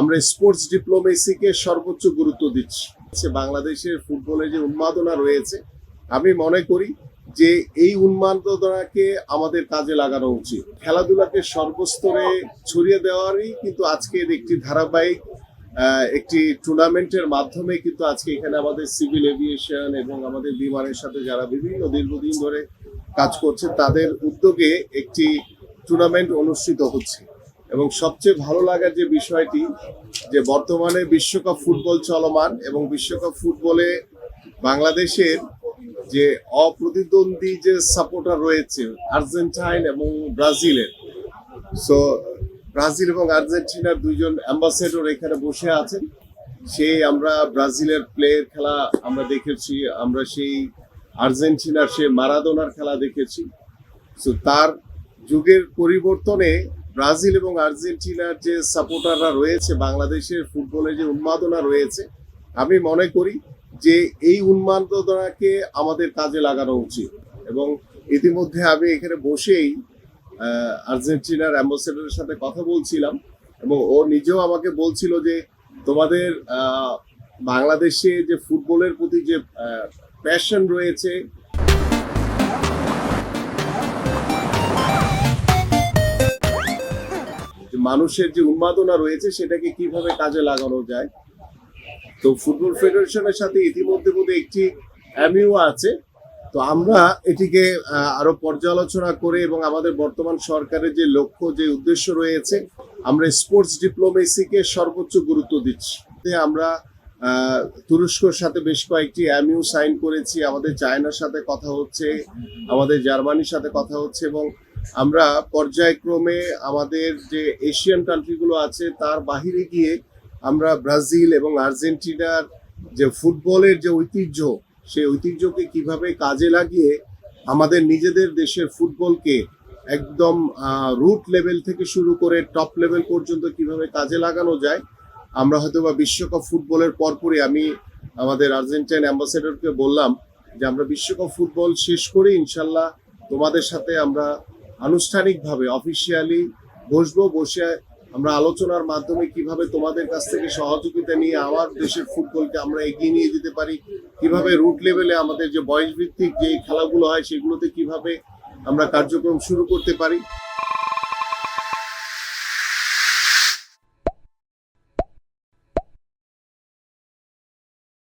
আমরা স্পোর্টস ডিপ্লোমেসিকে সর্বোচ্চ গুরুত্ব দিচ্ছি। বাংলাদেশের ফুটবলে যে উন্মাদনা রয়েছে, আমি মনে করি যে এই উন্মাদনাকে আমাদের কাজে লাগানো উচিত। খেলাধুলাকে সর্বস্তরে ছড়িয়ে দেওয়ারই কিন্তু আজকের একটি ধারাবাহিক একটি টুর্নামেন্টের মাধ্যমে কিন্তু আজকে এখানে আমাদের সিভিল এভিয়েশন এবং আমাদের বিমানের সাথে যারা বিভিন্ন দীর্ঘদিন ধরে কাজ করছে তাদের উদ্যোগে একটি টুর্নামেন্ট অনুষ্ঠিত হচ্ছে। এবং সবচেয়ে ভালো লাগার যে বিষয়টি যে বর্তমানে বিশ্বকাপ ফুটবল চলমান এবং বিশ্বকাপ ফুটবলে বাংলাদেশের যে অপ্রতিদ্বন্দ্বী যে সাপোর্টার রয়েছে আর্জেন্টাইন এবং ব্রাজিলের, সো ব্রাজিল এবং আর্জেন্টিনার দুইজন অ্যাম্বাসেডর এখানে বসে আছেন। আমরা ব্রাজিলের প্লেয়ের খেলা আমরা দেখেছি, আমরা সেই আর্জেন্টিনার সেই মারাদোনার খেলা দেখেছি। সো তার যুগের পরিবর্তনে ব্রাজিল এবং আর্জেন্টিনার যে সাপোর্টাররা রয়েছে, বাংলাদেশের ফুটবলে যে উন্মাদনা রয়েছে, আমি মনে করি যে এই উন্মাদনাকে আমাদের কাজে লাগানো উচিত। এবং ইতিমধ্যে আমি এখানে বসেই আর্জেন্টিনার অ্যাম্বাসেডরের সাথে কথা বলছিলাম এবং ও নিজেও আমাকে বলছিল যে তোমাদের বাংলাদেশে যে ফুটবলের প্রতি যে প্যাশন রয়েছে, মানুষের যে উন্মাদনা রয়েছে, সেটাকে কিভাবে কাজে লাগানো যায়। তো ফুটবল ফেডারেশনের সাথে ইতিমধ্যে বোধহয় একটি এমইউ আছে। তো আমরা এটিকে আরো পর্যালোচনা করে এবং আমাদের বর্তমান সরকারের যে লক্ষ্য, যে উদ্দেশ্য রয়েছে, আমরা স্পোর্টস ডিপ্লোমেসিকে সর্বোচ্চ গুরুত্ব দিচ্ছি। আমরা তুরস্কর সাথে বেশ কয়েকটি এমইউ সাইন করেছি, আমাদের চায়নার সাথে কথা হচ্ছে, আমাদের জার্মানির সাথে কথা হচ্ছে এবং আমরা পর্যায়ক্রমে আমাদের যে এশিয়ান কান্ট্রিগুলো আছে তার বাহিরে গিয়ে আমরা ব্রাজিল এবং আর্জেন্টিনার যে ফুটবলের যে ঐতিহ্য, সেই ঐতিহ্যকে কিভাবে কাজে লাগিয়ে আমাদের নিজেদের দেশের ফুটবলকে একদম রুট লেভেল থেকে শুরু করে টপ লেভেল পর্যন্ত কিভাবে কাজে লাগানো যায়। আমরা হয়তো বা বিশ্বকাপ ফুটবলের পরপরই আমি আমাদের আর্জেন্টাইন অ্যাম্বাসেডরকে বললাম যে আমরা বিশ্বকাপ ফুটবল শেষ করে ইনশাল্লাহ তোমাদের সাথে আমরা আনুষ্ঠানিকভাবে অফিসিয়ালি বসে আমরা আলোচনার মাধ্যমে কিভাবে তোমাদের কাছ থেকে সহযোগিতা নিয়ে আমার দেশের ফুটবলকে আমরা এগিয়ে নিয়ে যেতে পারি, কিভাবে রুট লেভেলে আমাদের যে বয়স ভিত্তিক যে খেলাগুলো হয় সেগুলোতে কিভাবে আমরা কার্যক্রম শুরু করতে পারি।